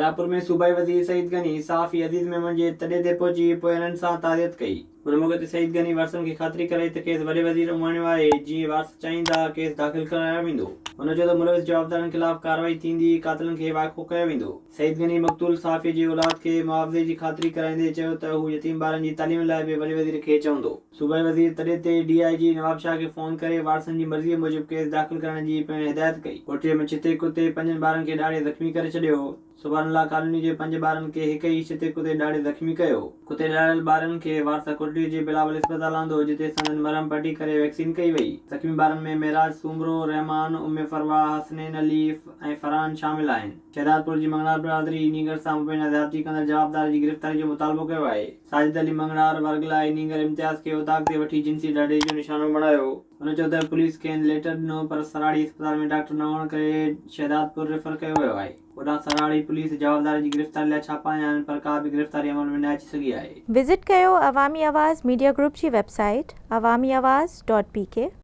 शहदादपुर में सूबाई वज़ीर सईद गनी साफ़ी अज़ीज़ मेमन जे तॾे ते पहुची पोइ हिननि सां ताज़ियत कई। उन मौक़े ते सईद गनी वारसनि खे ख़ातिरी कराई त केस वॾे वज़ीर उमाणियो आहे, जीअं वारस चाहींदा केस दाख़िल करायो वेंदो। हुन चयो त मुलविस जवाबदारनि ख़िलाफ़ कार्रवाई थींदी, क़ातिलनि खे वाइको कयो वेंदो। सईद गनी मक़तूल साफ़ी जी औलाद खे मुआवज़े जी ख़ातिरी कराईंदे चयो त हू यतीम ॿारनि जी तालीम लाइ बि वॾे वज़ीर खे चवंदो। सूबाई वज़ीर तॾे ते DIG नवाब शाह खे फ़ोन करे वारसनि जी मर्ज़ीअ मूजिबि केस दाख़िल करण जी पिणु हिदायत कई। कोठीअ में छिते कुते 5 ॿारनि खे ॾाढे ज़ख़्मी करे छॾियो। सुभानअल्लाह कॉलोनी जे 5 ॿारनि खे हिक ई छिते कुते ॾाढे ज़ख़्मी कयो। कुते ॾाढल ॿारनि खे वारस कोटली जे बिलावल इस्पताल आंदो, जिते संदनि मरहम पटी करे वैक्सीन कई वई। ज़ख़्मी ॿारनि में मेराज सूमरो, रहमान, उम्मे फरवा, हसनैन अली ऐं फरहान शामिल आहिनि। शहदादपुर जी मंगणार बिरादरी नींगर सां मुबैना ज़्यादती कंदड़ जवाबदार जी गिरफ़्तारी जो मुतालबो कयो आहे। साजिद अली मंगणार वरगला नींगर इम्तियाज़ खे उताक ते वठी जिनसी ॾाढे जो निशानो बणायो। हुन चयो त पुलिस खेनि लेटर ॾिनो, पर सराड़ी इस्पताल में डॉक्टर न हुअण करे शहदादपुर रेफर कयो वियो आहे। होॾां सराड़ी पुलिस जवाबदार जी गिरफ़्तारी लाइ छापा हया आहिनि, पर का बि गिरफ़्तारी अमल में न अची सघी आहे। विज़िट कयो अवामी आवाज़ मीडिया ग्रुप जी वेबसाइट awamiawaz.pk